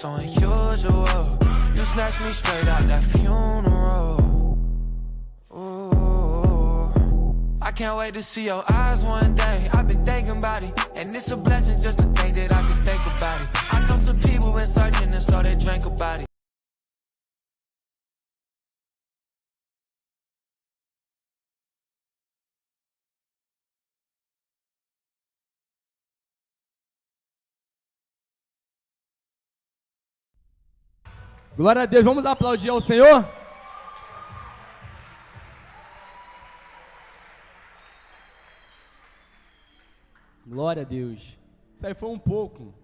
so unusual. You snatched me straight out that funeral. Ooh, I can't wait to see your eyes one day. I've been thinking about it, and it's a blessing just to think that I could think about it. I know some people been searching, and so they drank about it. Glória a Deus, vamos aplaudir ao Senhor? Glória a Deus. Isso aí foi um pouco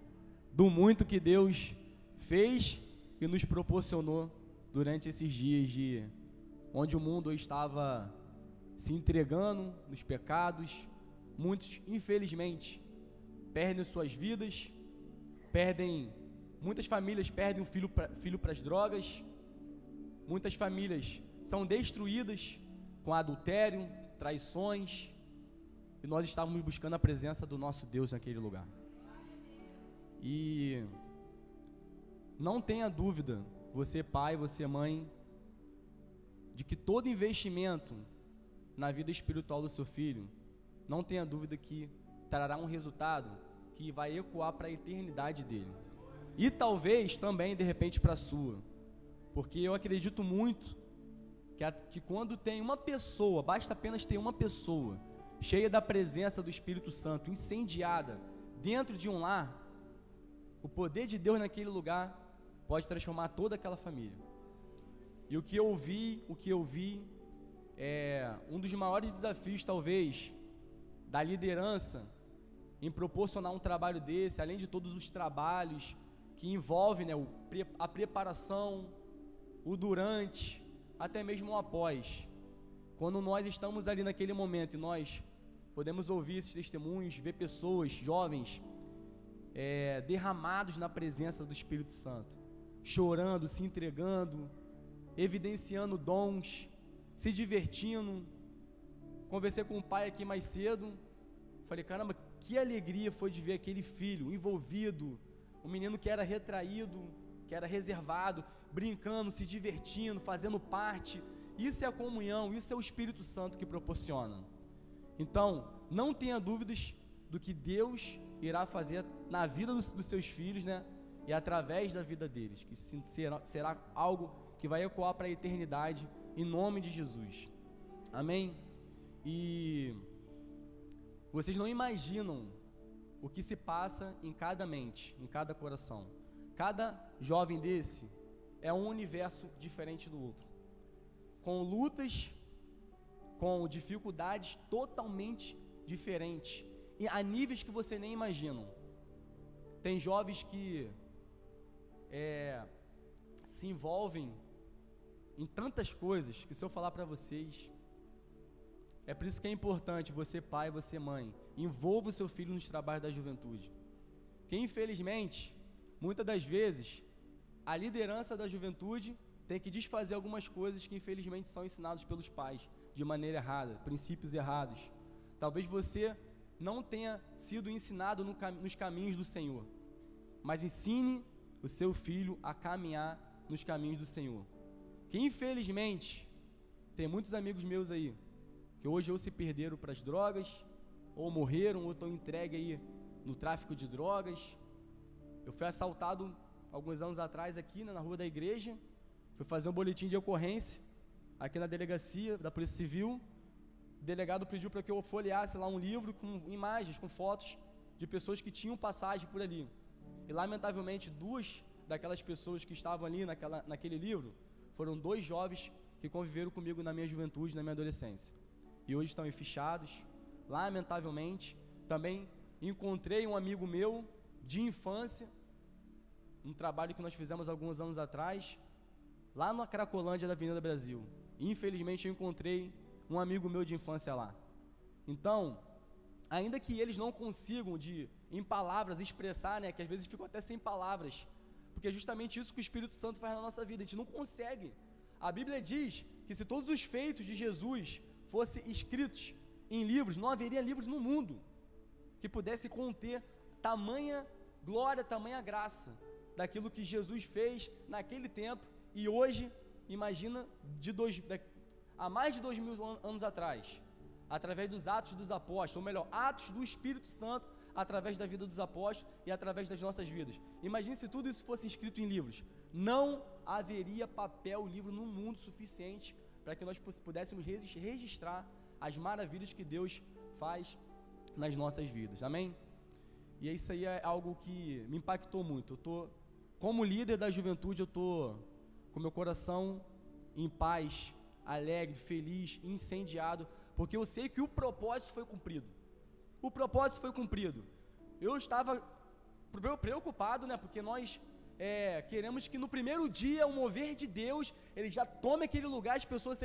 do muito que Deus fez e nos proporcionou durante esses dias onde o mundo estava se entregando nos pecados. Muitos, infelizmente, perdem suas vidas, muitas famílias perdem o filho para as drogas, muitas famílias são destruídas com adultério, traições, e nós estávamos buscando a presença do nosso Deus naquele lugar. E não tenha dúvida, você pai, você mãe, de que todo investimento na vida espiritual do seu filho, não tenha dúvida que trará um resultado que vai ecoar para a eternidade dele. E talvez também, de repente, para a sua. Porque eu acredito muito que quando tem uma pessoa, basta apenas ter uma pessoa cheia da presença do Espírito Santo, incendiada dentro de um lar, o poder de Deus naquele lugar pode transformar toda aquela família. E o que eu vi é um dos maiores desafios, talvez, da liderança em proporcionar um trabalho desse, além de todos os trabalhos que envolve, né, a preparação, o durante, até mesmo o após. Quando nós estamos ali naquele momento e nós podemos ouvir esses testemunhos, ver pessoas, jovens, derramados na presença do Espírito Santo, chorando, se entregando, evidenciando dons, se divertindo. Conversei com o pai aqui mais cedo, falei, caramba, que alegria foi de ver aquele filho envolvido, um menino que era retraído, que era reservado, brincando, se divertindo, fazendo parte. Isso é a comunhão, isso é o Espírito Santo que proporciona. Então, não tenha dúvidas do que Deus irá fazer na vida dos seus filhos, né? E através da vida deles, que será algo que vai ecoar para a eternidade, em nome de Jesus. Amém? E vocês não imaginam o que se passa em cada mente, em cada coração. Cada jovem desse é um universo diferente do outro, com lutas, com dificuldades totalmente diferentes, e a níveis que você nem imagina. Tem jovens que se envolvem em tantas coisas, que se eu falar para vocês, é por isso que é importante você pai, você mãe, envolva o seu filho nos trabalhos da juventude, que infelizmente, muitas das vezes, a liderança da juventude tem que desfazer algumas coisas que infelizmente são ensinadas pelos pais, de maneira errada, princípios errados. Talvez você não tenha sido ensinado nos caminhos do Senhor, mas ensine o seu filho a caminhar nos caminhos do Senhor, que infelizmente, tem muitos amigos meus aí, que hoje ou se perderam para as drogas, ou morreram, ou estão entregues aí no tráfico de drogas. Eu fui assaltado alguns anos atrás aqui, né, na rua da igreja, fui fazer um boletim de ocorrência, aqui na delegacia da Polícia Civil. O delegado pediu para que eu folheasse lá um livro com imagens, com fotos de pessoas que tinham passagem por ali. E lamentavelmente, duas daquelas pessoas que estavam ali naquele livro, foram 2 jovens que conviveram comigo na minha juventude, na minha adolescência. E hoje estão enfichados, lamentavelmente. Também encontrei um amigo meu de infância, um trabalho que nós fizemos alguns anos atrás, lá na Cracolândia da Avenida Brasil. Infelizmente eu encontrei um amigo meu de infância lá. Então, ainda que eles não consigam em palavras expressar, né, que às vezes ficam até sem palavras, porque é justamente isso que o Espírito Santo faz na nossa vida, a gente não consegue. A Bíblia diz que se todos os feitos de Jesus fossem escritos em livros, não haveria livros no mundo que pudesse conter tamanha glória, tamanha graça daquilo que Jesus fez naquele tempo e hoje, imagina, há mais de 2000 anos atrás, através dos Atos dos Apóstolos, ou melhor, Atos do Espírito Santo, através da vida dos apóstolos e através das nossas vidas. Imagine se tudo isso fosse escrito em livros. Não haveria papel, livro no mundo suficiente para que nós pudéssemos registrar as maravilhas que Deus faz nas nossas vidas. Amém? E isso aí é algo que me impactou muito. Como líder da juventude, eu estou com meu coração em paz, alegre, feliz, incendiado, porque eu sei que o propósito foi cumprido. O propósito foi cumprido. Eu estava preocupado, né? Porque nós queremos que no primeiro dia o mover de Deus, ele já tome aquele lugar, as pessoas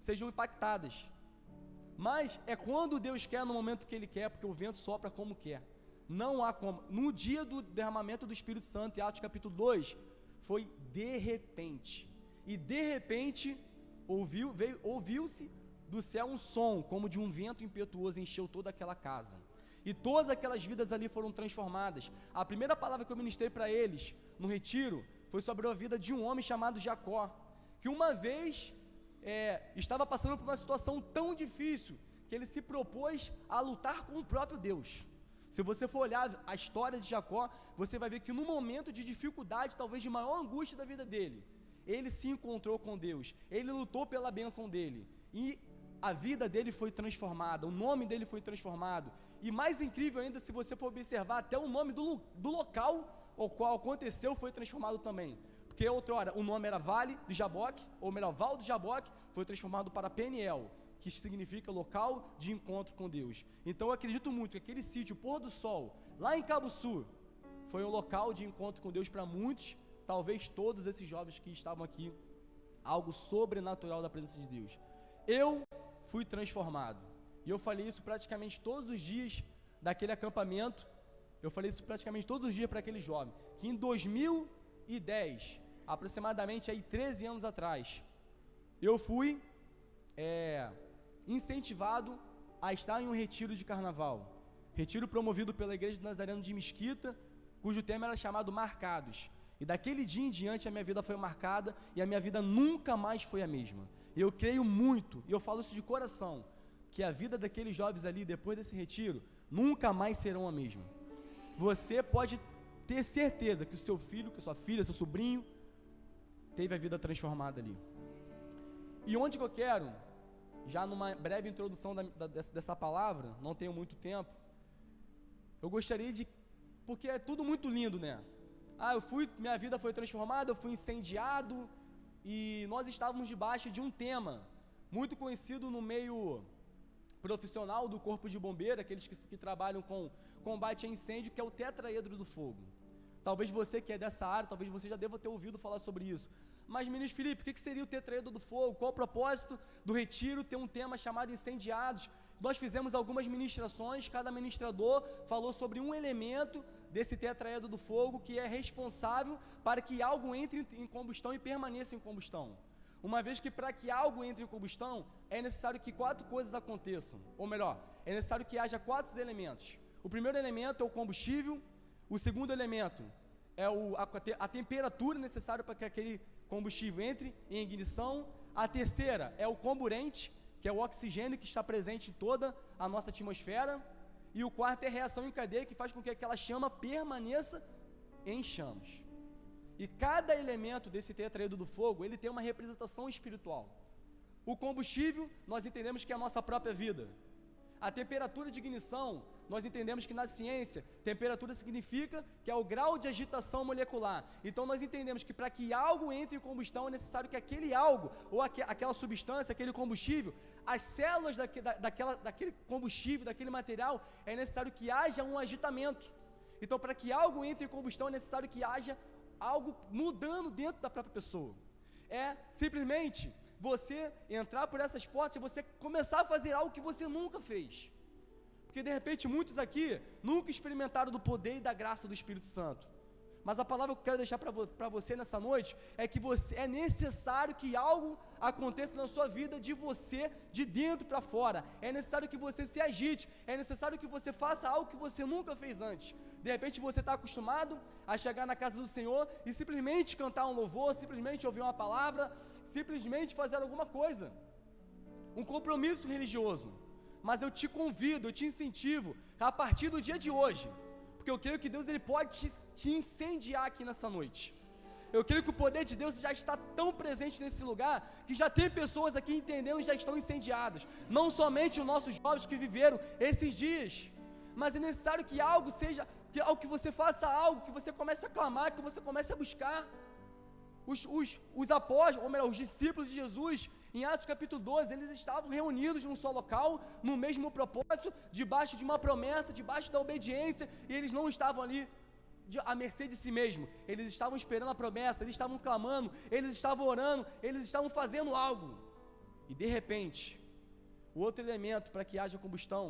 sejam impactadas. Mas é quando Deus quer, no momento que Ele quer, porque o vento sopra como quer. Não há como. No dia do derramamento do Espírito Santo, em Atos capítulo 2, foi de repente. E de repente, ouviu-se do céu um som, como de um vento impetuoso, encheu toda aquela casa. E todas aquelas vidas ali foram transformadas. A primeira palavra que eu ministrei para eles, no retiro, foi sobre a vida de um homem chamado Jacó, que uma vez estava passando por uma situação tão difícil, que ele se propôs a lutar com o próprio Deus. Se você for olhar a história de Jacó, você vai ver que no momento de dificuldade, talvez de maior angústia da vida dele, ele se encontrou com Deus, ele lutou pela bênção dele, e a vida dele foi transformada, o nome dele foi transformado, e mais incrível ainda, se você for observar, até o nome do local ao qual aconteceu foi transformado também, porque outrora o nome era Vale do Jaboque, ou melhor, Val do Jaboque, foi transformado para Peniel, que significa local de encontro com Deus. Então eu acredito muito que aquele sítio, Pôr do Sol, lá em Cabo Sul, foi um local de encontro com Deus para muitos, talvez todos esses jovens que estavam aqui, algo sobrenatural da presença de Deus. Eu fui transformado, e eu falei isso praticamente todos os dias daquele acampamento, eu falei isso praticamente todos os dias para aquele jovem, que em 2010, aproximadamente aí 13 anos atrás, eu fui incentivado a estar em um retiro de carnaval, retiro promovido pela Igreja do Nazareno de Mesquita, cujo tema era chamado Marcados, e daquele dia em diante a minha vida foi marcada, e a minha vida nunca mais foi a mesma. Eu creio muito, e eu falo isso de coração, que a vida daqueles jovens ali, depois desse retiro, nunca mais serão a mesma. Você pode ter certeza que o seu filho, que a sua filha, seu sobrinho, teve a vida transformada ali. E onde que eu quero, já numa breve introdução dessa palavra, não tenho muito tempo, eu gostaria de, porque é tudo muito lindo, né? Minha vida foi transformada, eu fui incendiado, e nós estávamos debaixo de um tema muito conhecido no meio profissional do Corpo de Bombeiro, aqueles que trabalham com combate a incêndio, que é o tetraedro do fogo. Talvez você que é dessa área, talvez você já deva ter ouvido falar sobre isso. Mas, ministro Felipe, o que seria o tetraedro do fogo? Qual o propósito do retiro ter um tema chamado incendiados? Nós fizemos algumas ministrações, cada ministrador falou sobre um elemento desse tetraedro do fogo que é responsável para que algo entre em combustão e permaneça em combustão. Uma vez que para que algo entre em combustão, é necessário que 4 coisas aconteçam, ou melhor, é necessário que haja 4 elementos. O primeiro elemento é o combustível, o segundo elemento é a temperatura necessária para que aquele combustível entre em ignição, a terceira é o comburente, que é o oxigênio que está presente em toda a nossa atmosfera, e o quarto é a reação em cadeia, que faz com que aquela chama permaneça em chamas. E cada elemento desse tetraedro do fogo, ele tem uma representação espiritual. O combustível, nós entendemos que é a nossa própria vida. A temperatura de ignição, nós entendemos que na ciência, temperatura significa que é o grau de agitação molecular. Então nós entendemos que para que algo entre em combustão, é necessário que aquele algo, ou aquela substância, aquele combustível, as células daquele combustível, daquele material, é necessário que haja um agitamento. Então para que algo entre em combustão, é necessário que haja algo mudando dentro da própria pessoa. É simplesmente você entrar por essas portas e você começar a fazer algo que você nunca fez. Porque de repente muitos aqui nunca experimentaram do poder e da graça do Espírito Santo. Mas a palavra que eu quero deixar para você nessa noite é que é necessário que algo aconteça na sua vida de você, de dentro para fora. É necessário que você se agite, é necessário que você faça algo que você nunca fez antes. De repente você está acostumado a chegar na casa do Senhor e simplesmente cantar um louvor, simplesmente ouvir uma palavra, simplesmente fazer alguma coisa, um compromisso religioso. Mas eu te convido, eu te incentivo, a partir do dia de hoje, porque eu creio que Deus ele pode te incendiar aqui nessa noite. Eu creio que o poder de Deus já está tão presente nesse lugar, que já tem pessoas aqui entendendo e já estão incendiadas. Não somente os nossos jovens que viveram esses dias, mas é necessário que algo seja, que você faça algo, que você comece a clamar, que você comece a buscar. Os apóstolos, ou melhor, os discípulos de Jesus, em Atos capítulo 12, eles estavam reunidos num só local, no mesmo propósito, debaixo de uma promessa, debaixo da obediência, e eles não estavam ali à mercê de si mesmo, eles estavam esperando a promessa, eles estavam clamando, eles estavam orando, eles estavam fazendo algo, e de repente, o outro elemento para que haja combustão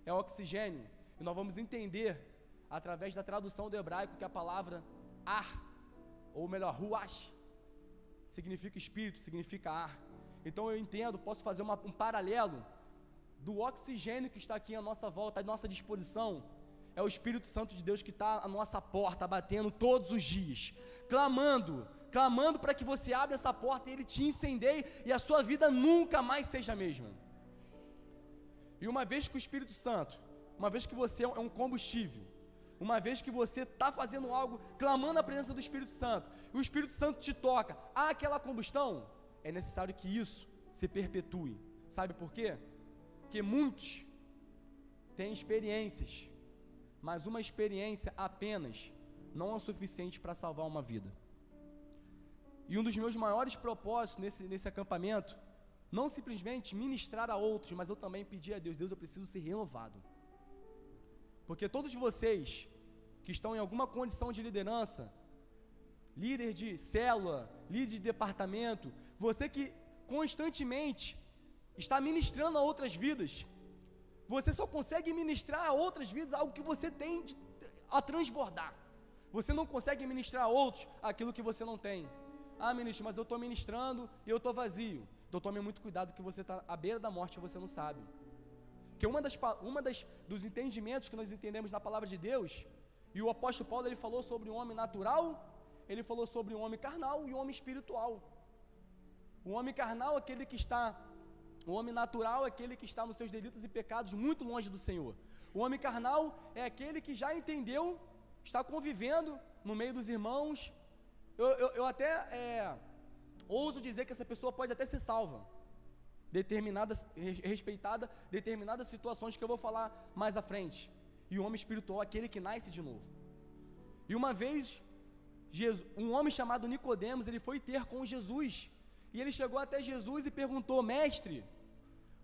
é o oxigênio, e nós vamos entender, através da tradução do hebraico, que a palavra ar, ou melhor, ruach, significa espírito, significa ar. Então eu entendo, posso fazer um paralelo do oxigênio que está aqui à nossa volta, à nossa disposição. É o Espírito Santo de Deus que está à nossa porta, batendo todos os dias, clamando para que você abra essa porta e Ele te incendeie e a sua vida nunca mais seja a mesma. E uma vez que o Espírito Santo, uma vez que você é um combustível, uma vez que você está fazendo algo, clamando a presença do Espírito Santo, e o Espírito Santo te toca, há aquela combustão, é necessário que isso se perpetue. Sabe por quê? Porque muitos têm experiências, mas uma experiência apenas não é o suficiente para salvar uma vida. E um dos meus maiores propósitos nesse acampamento, não simplesmente ministrar a outros, mas eu também pedir a Deus, eu preciso ser renovado. Porque todos vocês que estão em alguma condição de liderança, líder de célula, líder de departamento, você que constantemente está ministrando a outras vidas, você só consegue ministrar a outras vidas algo que você tem a transbordar. Você não consegue ministrar a outros aquilo que você não tem. Ah, ministro, mas eu estou ministrando e eu estou vazio. Então tome muito cuidado que você está à beira da morte e você não sabe. Porque dos entendimentos que nós entendemos na palavra de Deus, e o apóstolo Paulo ele falou sobre o homem natural, ele falou sobre o homem carnal e o homem espiritual. O homem carnal é aquele que está, o homem natural é aquele que está nos seus delitos e pecados muito longe do Senhor. O homem carnal é aquele que já entendeu, está convivendo no meio dos irmãos. Eu até ouso dizer que essa pessoa pode até ser salva, respeitada determinadas situações que eu vou falar mais à frente. E o homem espiritual é aquele que nasce de novo. E uma vez, um homem chamado Nicodemos, ele foi ter com Jesus, e ele chegou até Jesus e perguntou: mestre,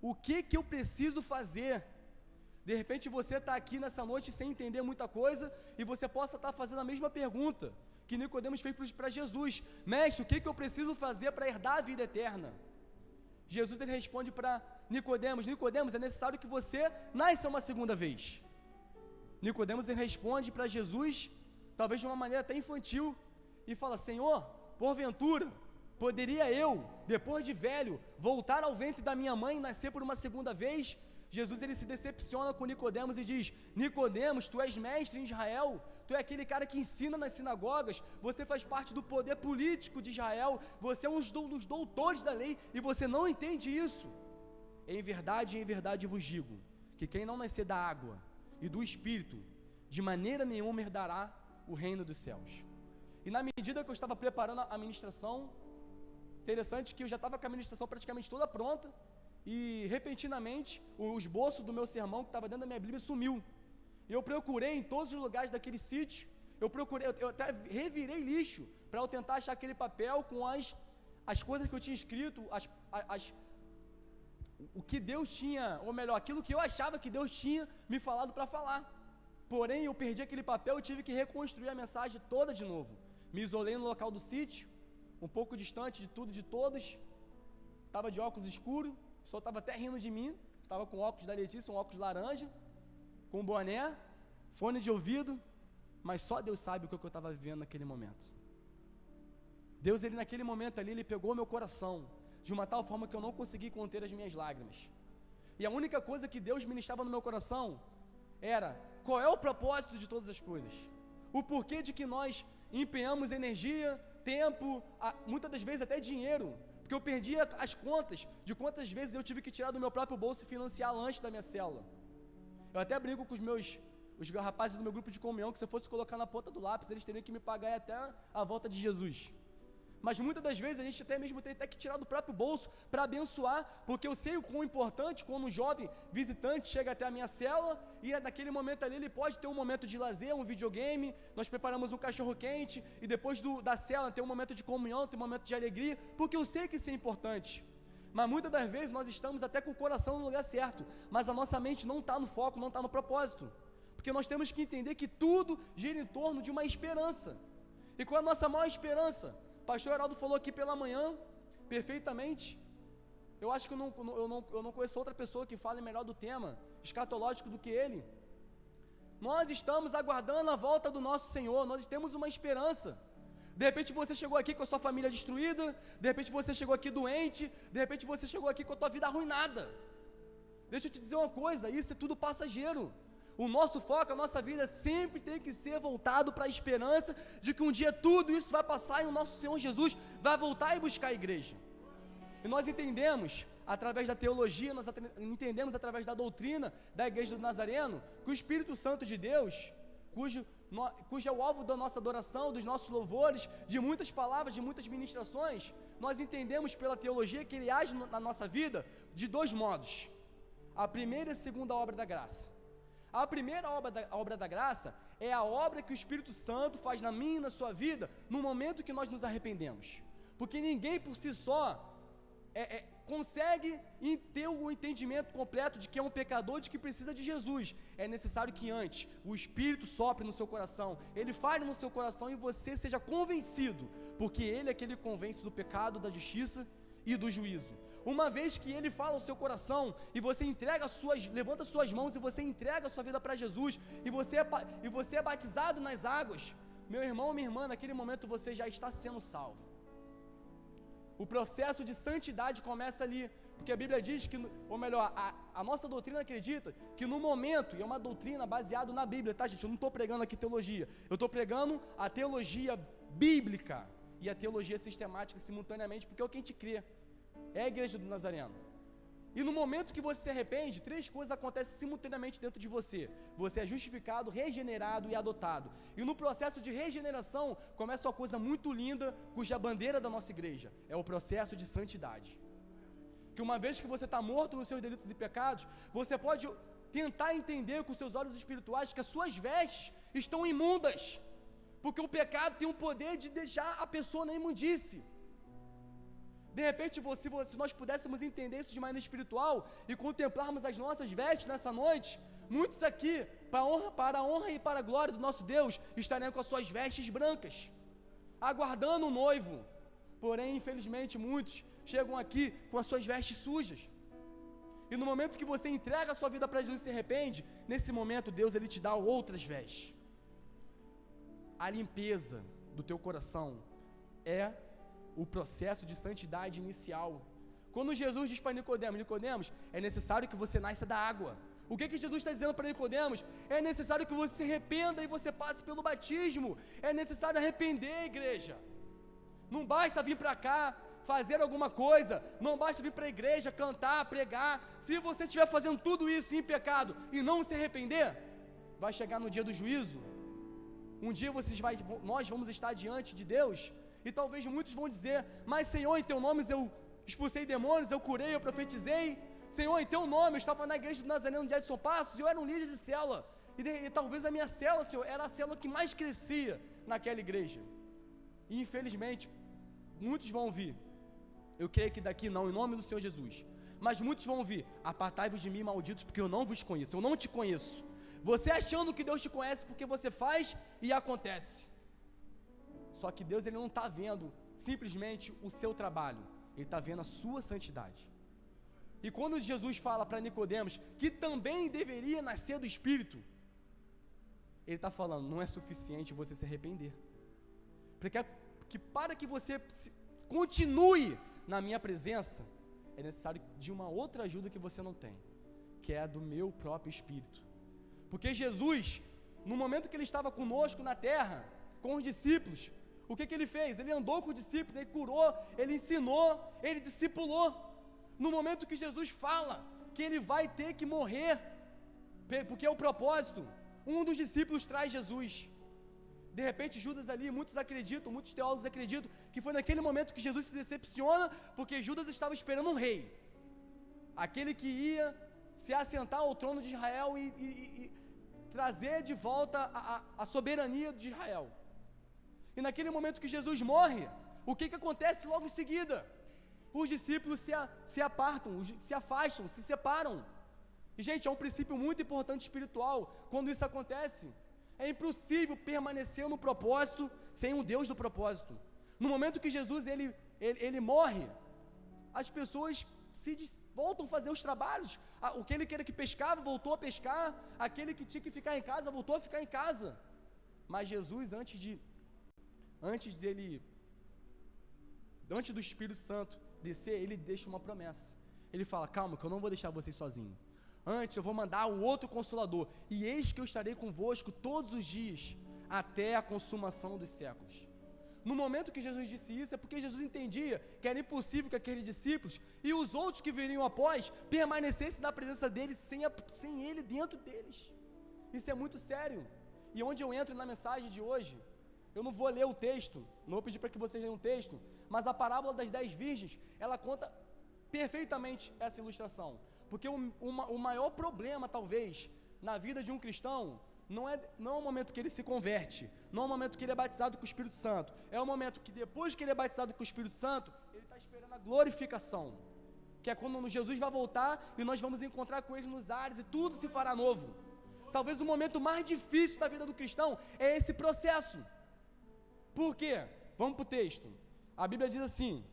o que eu preciso fazer? De repente você está aqui nessa noite sem entender muita coisa, e você possa estar fazendo a mesma pergunta que Nicodemos fez para Jesus: mestre, o que eu preciso fazer para herdar a vida eterna? Jesus ele responde para Nicodemos: Nicodemos, é necessário que você nasça uma segunda vez. Nicodemos ele responde para Jesus, talvez de uma maneira até infantil, e fala: Senhor, porventura, poderia eu, depois de velho, voltar ao ventre da minha mãe e nascer por uma segunda vez? Jesus ele se decepciona com Nicodemos e diz: Nicodemos, tu és mestre em Israel, tu é aquele cara que ensina nas sinagogas, você faz parte do poder político de Israel, você é um dos doutores da lei, e você não entende isso. Em verdade vos digo, que quem não nascer da água e do Espírito, de maneira nenhuma herdará o reino dos céus. E na medida que eu estava preparando a ministração, interessante que eu já estava com a ministração praticamente toda pronta, e repentinamente o esboço do meu sermão que estava dentro da minha Bíblia sumiu. Eu procurei em todos os lugares daquele sítio, eu até revirei lixo para eu tentar achar aquele papel com as coisas que eu tinha escrito, o que Deus tinha, ou melhor, aquilo que eu achava que Deus tinha me falado para falar. Porém, eu perdi aquele papel e tive que reconstruir a mensagem toda de novo. Me isolei no local do sítio, um pouco distante de tudo e de todos, estava de óculos escuros, o pessoal estava até rindo de mim, estava com óculos da Letícia, um óculos laranja, com boné, fone de ouvido, mas só Deus sabe o que eu estava vivendo naquele momento. Deus, ele naquele momento ali, ele pegou meu coração de uma tal forma que eu não consegui conter as minhas lágrimas. E a única coisa que Deus ministrava no meu coração era: qual é o propósito de todas as coisas? O porquê de que nós empenhamos energia, tempo, muitas das vezes até dinheiro, porque eu perdia as contas de quantas vezes eu tive que tirar do meu próprio bolso e financiar lanche da minha célula. Eu até brinco com os rapazes do meu grupo de comunhão, que se eu fosse colocar na ponta do lápis, eles teriam que me pagar até a volta de Jesus. Mas muitas das vezes a gente até mesmo tem até que tirar do próprio bolso para abençoar, porque eu sei o quão importante quando um jovem visitante chega até a minha célula e naquele momento ali ele pode ter um momento de lazer, um videogame, nós preparamos um cachorro quente e depois da célula tem um momento de comunhão, tem um momento de alegria, porque eu sei que isso é importante. Mas muitas das vezes nós estamos até com o coração no lugar certo, mas a nossa mente não está no foco, não está no propósito, porque nós temos que entender que tudo gira em torno de uma esperança. E qual é a nossa maior esperança? O pastor Heraldo falou aqui pela manhã, perfeitamente. Eu acho que eu não conheço outra pessoa que fale melhor do tema escatológico do que ele. Nós estamos aguardando a volta do nosso Senhor, nós temos uma esperança. De repente você chegou aqui com a sua família destruída, de repente você chegou aqui doente, de repente você chegou aqui com a tua vida arruinada. Deixa eu te dizer uma coisa, isso é tudo passageiro. O nosso foco, a nossa vida sempre tem que ser voltado para a esperança de que um dia tudo isso vai passar e o nosso Senhor Jesus vai voltar e buscar a igreja. E nós entendemos, através da teologia, nós entendemos através da doutrina da Igreja do Nazareno, que o Espírito Santo de Deus, cujo é o alvo da nossa adoração, dos nossos louvores, de muitas palavras, de muitas ministrações, nós entendemos pela teologia que ele age na nossa vida de dois modos: a primeira e a segunda obra da graça. A primeira obra da graça é a obra que o Espírito Santo faz na minha e na sua vida no momento que nós nos arrependemos, porque ninguém por si só consegue ter o entendimento completo de que é um pecador, de que precisa de Jesus. É necessário que antes o Espírito sopre no seu coração, ele fale no seu coração e você seja convencido, porque ele é aquele que convence do pecado, da justiça e do juízo. Uma vez que ele fala ao seu coração e você levanta suas mãos e você entrega a sua vida para Jesus e você é batizado nas águas, meu irmão, minha irmã, naquele momento você já está sendo salvo. O processo de santidade começa ali, porque a Bíblia diz que, ou melhor, a nossa doutrina acredita que no momento, e é uma doutrina baseada na Bíblia, tá, gente? Eu não estou pregando aqui teologia, eu estou pregando a teologia bíblica e a teologia sistemática simultaneamente, porque é o que a gente crê. É a Igreja do Nazareno. E no momento que você se arrepende, três coisas acontecem simultaneamente dentro de você. Você é justificado, regenerado e adotado. E no processo de regeneração, começa uma coisa muito linda, cuja bandeira da nossa igreja é o processo de santidade. Que uma vez que você está morto nos seus delitos e pecados, você pode tentar entender com seus olhos espirituais que as suas vestes estão imundas, porque o pecado tem o poder de deixar a pessoa na imundície. De repente, se nós pudéssemos entender isso de maneira espiritual e contemplarmos as nossas vestes nessa noite, muitos aqui, para a honra e para a glória do nosso Deus, estariam com as suas vestes brancas, aguardando o noivo. Porém, infelizmente, muitos chegam aqui com as suas vestes sujas. E no momento que você entrega a sua vida para Jesus e se arrepende, nesse momento Deus ele te dá outras vestes. A limpeza do teu coração é o processo de santidade inicial. Quando Jesus diz para Nicodemos, é necessário que você nasça da água. O que Jesus está dizendo para Nicodemos? É necessário que você se arrependa e você passe pelo batismo. É necessário arrepender, igreja. Não basta vir para cá, fazer alguma coisa, não basta vir para a igreja, cantar, pregar. Se você estiver fazendo tudo isso em pecado e não se arrepender, vai chegar no dia do juízo. Um dia nós vamos estar diante de Deus. E talvez muitos vão dizer: mas Senhor, em teu nome eu expulsei demônios, eu curei, eu profetizei. Senhor, em teu nome eu estava na igreja do Nazareno de Edson Passos e eu era um líder de célula. E talvez a minha célula, Senhor, era a célula que mais crescia naquela igreja. E infelizmente, muitos vão vir. Eu creio que daqui não, em nome do Senhor Jesus. Mas muitos vão vir: apartai-vos de mim, malditos, porque eu não vos conheço, eu não te conheço. Você achando que Deus te conhece porque você faz e acontece. Só que Deus ele não está vendo simplesmente o seu trabalho, ele está vendo a sua santidade. E quando Jesus fala para Nicodemos que também deveria nascer do Espírito, Ele está falando, não é suficiente você se arrepender. Porque para que você continue na minha presença, é necessário de uma outra ajuda que você não tem, que é a do meu próprio Espírito. Porque Jesus, no momento que ele estava conosco na terra, com os discípulos, o que ele fez? Ele andou com os discípulos, ele curou, ele ensinou, ele discipulou. No momento que Jesus fala que ele vai ter que morrer, porque é o propósito, um dos discípulos traz Jesus. De repente Judas ali, muitos acreditam, muitos teólogos acreditam que foi naquele momento que Jesus se decepciona, porque Judas estava esperando um rei, aquele que ia se assentar ao trono de Israel e trazer de volta a soberania de Israel. E naquele momento que Jesus morre, o que acontece logo em seguida? Os discípulos se apartam, se afastam, se separam. E gente, é um princípio muito importante espiritual. Quando isso acontece, é impossível permanecer no propósito sem um Deus do propósito. No momento que Jesus ele morre, as pessoas voltam a fazer os trabalhos. Aquele que pescava voltou a pescar, aquele que tinha que ficar em casa voltou a ficar em casa. Mas Jesus, antes do Espírito Santo descer, ele deixa uma promessa. Ele fala, calma, que eu não vou deixar vocês sozinhos. Antes eu vou mandar o outro Consolador, e eis que eu estarei convosco todos os dias, até a consumação dos séculos. No momento que Jesus disse isso, é porque Jesus entendia que era impossível que aqueles discípulos e os outros que viriam após permanecessem na presença dele sem ele dentro deles. Isso é muito sério. E onde eu entro na mensagem de hoje, eu não vou ler o texto, não vou pedir para que vocês leiam o texto, mas a parábola das 10 virgens, ela conta perfeitamente essa ilustração. Porque o maior problema, talvez, na vida de um cristão, não é o momento que ele se converte, não é o momento que ele é batizado com o Espírito Santo, é o momento que depois que ele é batizado com o Espírito Santo, ele está esperando a glorificação, que é quando Jesus vai voltar e nós vamos encontrar com ele nos ares e tudo se fará novo. Talvez o momento mais difícil da vida do cristão é esse processo. Por quê? Vamos para o texto. A Bíblia diz assim: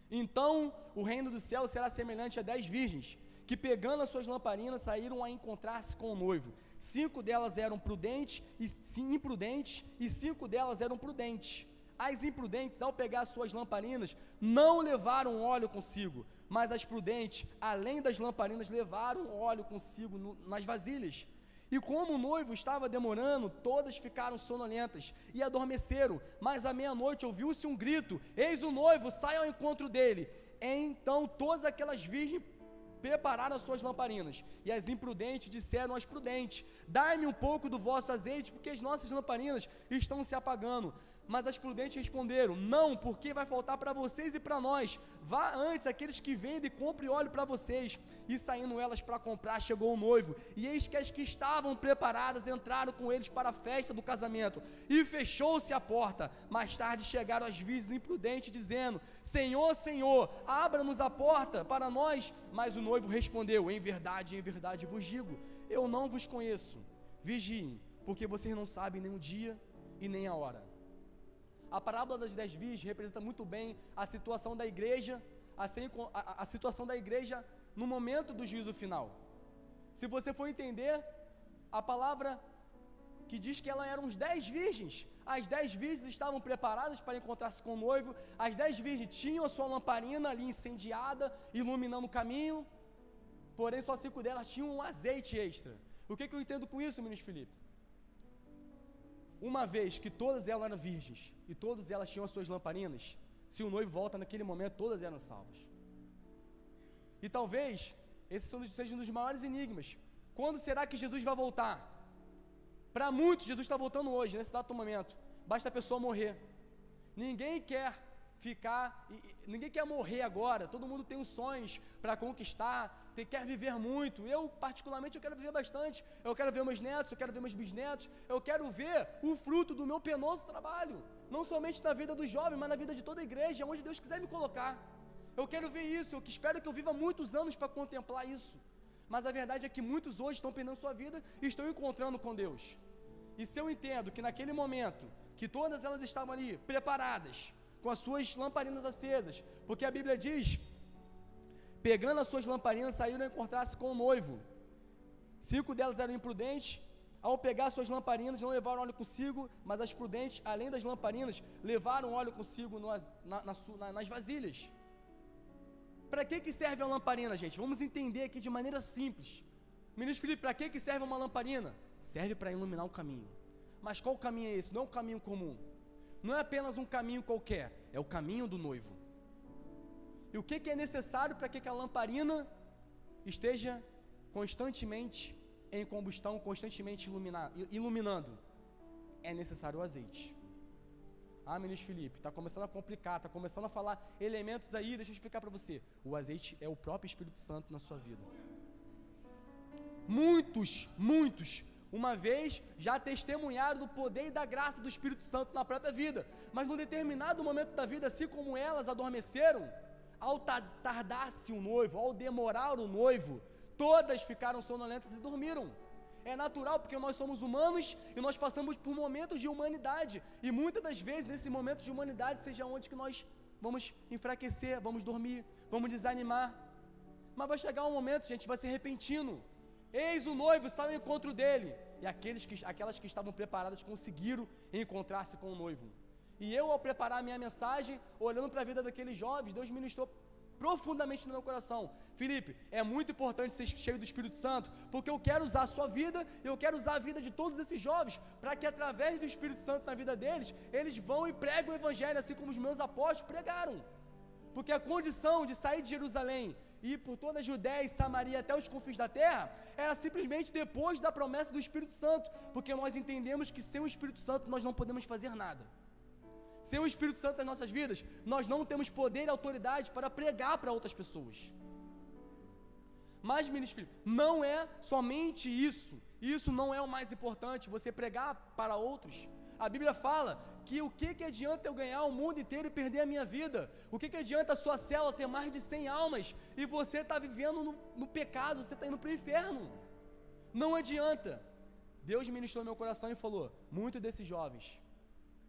então o reino do céu será semelhante a 10 virgens, que pegando as suas lamparinas saíram a encontrar-se com o noivo. 5 delas eram imprudentes, e 5 delas eram prudentes. As imprudentes, ao pegar as suas lamparinas, não levaram óleo consigo, mas as prudentes, além das lamparinas, levaram óleo consigo nas vasilhas. E como o noivo estava demorando, todas ficaram sonolentas e adormeceram. Mas à meia-noite ouviu-se um grito: eis o noivo, saia ao encontro dele. Então todas aquelas virgens prepararam as suas lamparinas, e as imprudentes disseram às prudentes: dai-me um pouco do vosso azeite, porque as nossas lamparinas estão se apagando. Mas as prudentes responderam: não, porque vai faltar para vocês e para nós. Vá antes aqueles que vendem e compre óleo para vocês. E saindo elas para comprar, chegou o noivo, e eis que as que estavam preparadas entraram com eles para a festa do casamento, e fechou-se a porta. Mais tarde chegaram as virgens imprudentes, dizendo: Senhor, Senhor, abra-nos a porta para nós. Mas o noivo respondeu: em verdade vos digo, eu não vos conheço. Vigiem, porque vocês não sabem nem o dia e nem a hora. A parábola das 10 virgens representa muito bem a situação da igreja, a situação da igreja no momento do juízo final. Se você for entender, a palavra que diz que elas eram os 10 virgens, as 10 virgens estavam preparadas para encontrar-se com o noivo, as 10 virgens tinham a sua lamparina ali incendiada, iluminando o caminho, porém só 5 delas tinham um azeite extra. O que eu entendo com isso, ministro Felipe? Uma vez que todas elas eram virgens e todas elas tinham as suas lamparinas, se o noivo volta naquele momento, todas eram salvas. E talvez esse seja um dos maiores enigmas. Quando será que Jesus vai voltar? Para muitos, Jesus está voltando hoje, nesse exato momento. Basta a pessoa morrer. Ninguém quer ninguém quer morrer agora. Todo mundo tem os sonhos para conquistar, quer viver muito. Eu, particularmente, eu quero viver bastante. Eu quero ver meus netos, eu quero ver meus bisnetos. Eu quero ver o fruto do meu penoso trabalho. Não somente na vida dos jovens, mas na vida de toda a igreja, onde Deus quiser me colocar. Eu quero ver isso, eu espero que eu viva muitos anos para contemplar isso. Mas a verdade é que muitos hoje estão perdendo sua vida e estão encontrando com Deus. E se eu entendo que naquele momento, que todas elas estavam ali preparadas, com as suas lamparinas acesas, porque a Bíblia diz: pegando as suas lamparinas, saíram a encontrar-se com o noivo. 5 delas eram imprudentes, ao pegar suas lamparinas, não levaram óleo consigo, mas as prudentes, além das lamparinas, levaram óleo consigo nas vasilhas. Para que serve a lamparina, gente? Vamos entender aqui de maneira simples. Ministro Felipe, para que serve uma lamparina? Serve para iluminar o caminho. Mas qual caminho é esse? Não é um caminho comum. Não é apenas um caminho qualquer, é o caminho do noivo. E o que é necessário para que a lamparina esteja constantemente em combustão, constantemente iluminando? É necessário o azeite. Ministro Felipe, está começando a complicar, está começando a falar elementos aí, deixa eu explicar para você. O azeite é o próprio Espírito Santo na sua vida. Muitos, uma vez já testemunharam do poder e da graça do Espírito Santo na própria vida, mas num determinado momento da vida, assim como elas adormeceram, ao tardar-se o noivo, ao demorar o noivo, todas ficaram sonolentas e dormiram. É natural, porque nós somos humanos e nós passamos por momentos de humanidade, e muitas das vezes nesse momento de humanidade seja onde que nós vamos enfraquecer, vamos dormir, vamos desanimar, mas vai chegar um momento, gente, vai ser repentino. Eis o noivo, sai ao encontro dele, e aquelas que estavam preparadas conseguiram encontrar-se com o noivo. E eu, ao preparar a minha mensagem, olhando para a vida daqueles jovens, Deus ministrou profundamente no meu coração. Felipe, é muito importante ser cheio do Espírito Santo, porque eu quero usar a sua vida, eu quero usar a vida de todos esses jovens, para que através do Espírito Santo na vida deles, eles vão e pregam o Evangelho, assim como os meus apóstolos pregaram. Porque a condição de sair de Jerusalém e ir por toda a Judéia e Samaria até os confins da terra, era simplesmente depois da promessa do Espírito Santo, porque nós entendemos que sem o Espírito Santo nós não podemos fazer nada. Sem o Espírito Santo nas nossas vidas, nós não temos poder e autoridade para pregar para outras pessoas. Mas, ministro Felipe, não é somente isso não é o mais importante, você pregar para outros. A Bíblia fala que o que adianta eu ganhar o mundo inteiro e perder a minha vida? O que adianta a sua célula ter mais de 100 almas e você está vivendo no pecado, você está indo para o inferno? Não adianta. Deus ministrou no meu coração e falou, muitos desses jovens,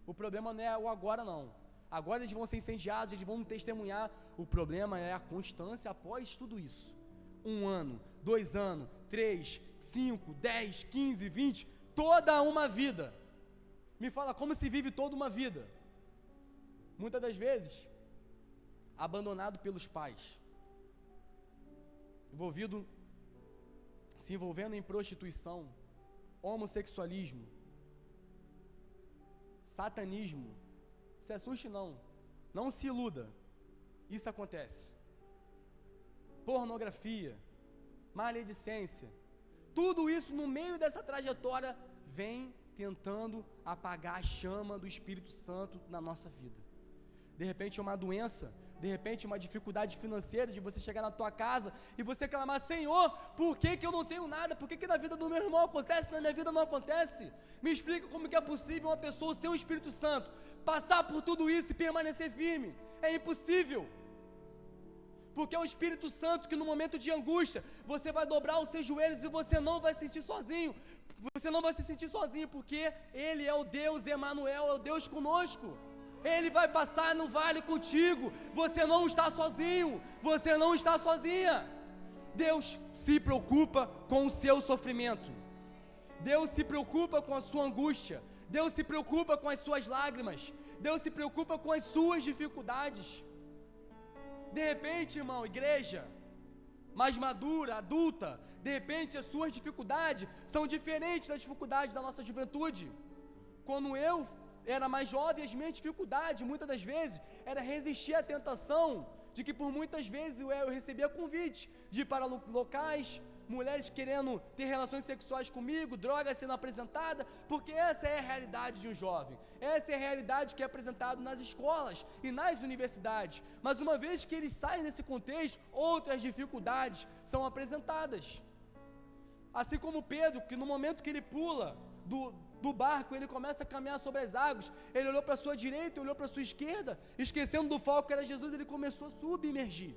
o problema não é o agora não, agora eles vão ser incendiados, eles vão testemunhar, o problema é a constância após tudo isso. 1 ano, 2 anos, 3, 5, 10, 15, 20, toda uma vida. Me fala, como se vive toda uma vida? Muitas das vezes, abandonado pelos pais, se envolvendo em prostituição, homossexualismo, satanismo. Se assuste não se iluda, isso acontece. Pornografia, maledicência, tudo isso no meio dessa trajetória vem tentando apagar a chama do Espírito Santo na nossa vida. De repente uma doença, de repente uma dificuldade financeira, de você chegar na tua casa e você clamar, Senhor, por que eu não tenho nada? Por que na vida do meu irmão acontece, na minha vida não acontece? Me explica como que é possível uma pessoa sem o Espírito Santo passar por tudo isso e permanecer firme. É impossível. Porque é o Espírito Santo que no momento de angústia, você vai dobrar os seus joelhos e você não vai sentir sozinho. Você não vai se sentir sozinho, porque Ele é o Deus Emanuel, é o Deus conosco. Ele vai passar no vale contigo. Você não está sozinho, você não está sozinha. Deus se preocupa com o seu sofrimento. Deus se preocupa com a sua angústia. Deus se preocupa com as suas lágrimas. Deus se preocupa com as suas dificuldades. De repente, irmão, igreja mais madura, adulta, de repente as suas dificuldades são diferentes das dificuldades da nossa juventude. Quando eu era mais jovem, as minhas dificuldades, muitas das vezes, era resistir à tentação de que por muitas vezes eu recebia convite de ir para locais, mulheres querendo ter relações sexuais comigo, drogas sendo apresentada, porque essa é a realidade de um jovem, essa é a realidade que é apresentada nas escolas e nas universidades, mas uma vez que eles saem desse contexto, outras dificuldades são apresentadas, assim como Pedro, que no momento que ele pula do barco, ele começa a caminhar sobre as águas, ele olhou para a sua direita, olhou para a sua esquerda, esquecendo do foco que era Jesus, ele começou a submergir.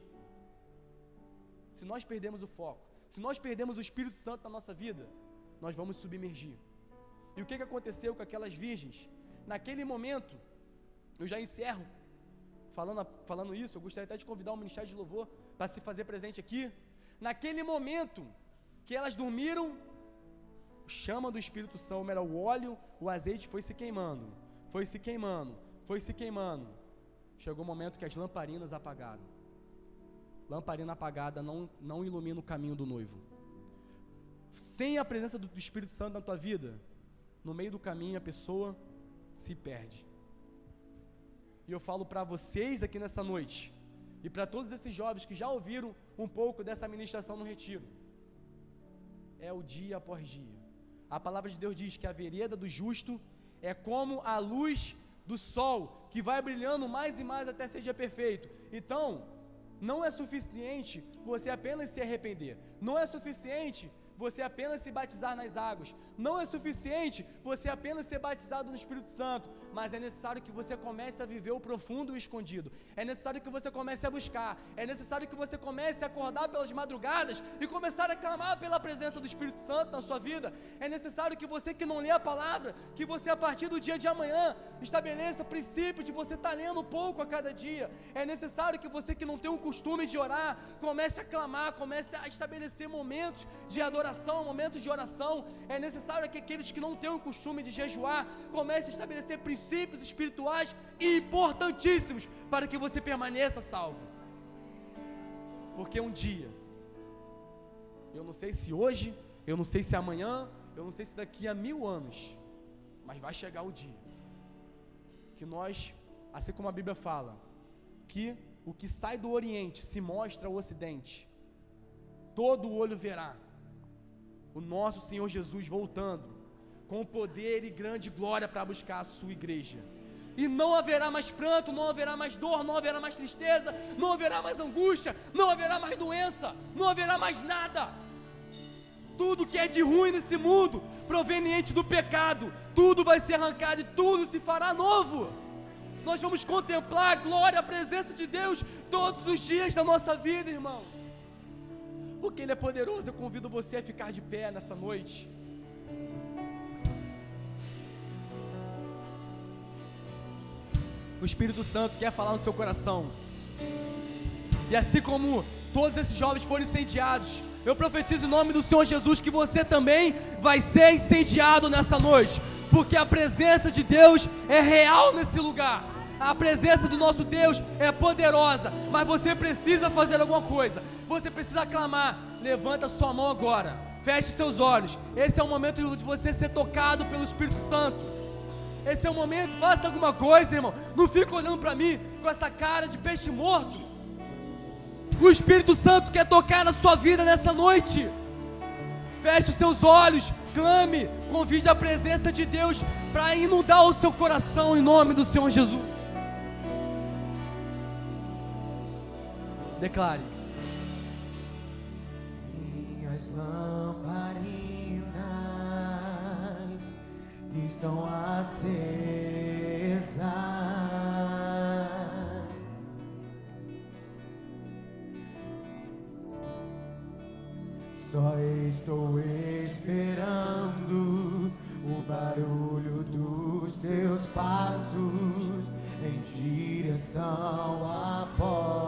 Se nós perdemos o foco, se nós perdemos o Espírito Santo na nossa vida, nós vamos submergir. E o que aconteceu com aquelas virgens? Naquele momento, eu já encerro falando isso, eu gostaria até de convidar o Ministério de Louvor para se fazer presente aqui. Naquele momento que elas dormiram, chama do Espírito Santo era o óleo, o azeite foi se queimando, foi se queimando, foi se queimando. Chegou o momento que as lamparinas apagaram. Lamparina apagada não ilumina o caminho do noivo. Sem a presença do Espírito Santo na tua vida, no meio do caminho a pessoa se perde. E eu falo para vocês aqui nessa noite, e para todos esses jovens que já ouviram um pouco dessa ministração no retiro, é o dia após dia. A palavra de Deus diz que a vereda do justo é como a luz do sol, que vai brilhando mais e mais até ser dia perfeito. Então, não é suficiente você apenas se arrepender, não é suficiente você apenas se batizar nas águas, não é suficiente você apenas ser batizado no Espírito Santo, mas é necessário que você comece a viver o profundo e o escondido, é necessário que você comece a buscar, é necessário que você comece a acordar pelas madrugadas e começar a clamar pela presença do Espírito Santo na sua vida, é necessário que você que não lê a palavra, que você a partir do dia de amanhã estabeleça princípio de você estar lendo um pouco a cada dia, é necessário que você que não tem um costume de orar, comece a clamar, comece a estabelecer momentos de adoração, momentos de oração, é necessário que aqueles que não têm o costume de jejuar, comece a estabelecer princípios espirituais importantíssimos para que você permaneça salvo, porque um dia, eu não sei se hoje, eu não sei se amanhã, eu não sei se daqui a 1000 anos, mas vai chegar o dia, que nós, assim como a Bíblia fala, que o que sai do Oriente se mostra ao Ocidente, todo olho verá, o nosso Senhor Jesus voltando, com poder e grande glória para buscar a sua igreja, e não haverá mais pranto, não haverá mais dor, não haverá mais tristeza, não haverá mais angústia, não haverá mais doença, não haverá mais nada, tudo que é de ruim nesse mundo, proveniente do pecado, tudo vai ser arrancado e tudo se fará novo, nós vamos contemplar a glória, a presença de Deus, todos os dias da nossa vida, irmão, porque Ele é poderoso. Eu convido você a ficar de pé nessa noite. O Espírito Santo quer falar no seu coração, e assim como todos esses jovens foram incendiados, eu profetizo em nome do Senhor Jesus que você também vai ser incendiado nessa noite, porque a presença de Deus é real nesse lugar. A presença do nosso Deus é poderosa, mas você precisa fazer alguma coisa, você precisa clamar. Levanta sua mão agora, feche seus olhos, esse é o momento de você ser tocado pelo Espírito Santo, esse é o momento, faça alguma coisa, irmão, não fica olhando para mim com essa cara de peixe morto. O Espírito Santo quer tocar na sua vida nessa noite, feche os seus olhos, clame, convide a presença de Deus para inundar o seu coração em nome do Senhor Jesus. Declare. Minhas lamparinas estão acesas, só estou esperando o barulho dos seus passos em direção à porta.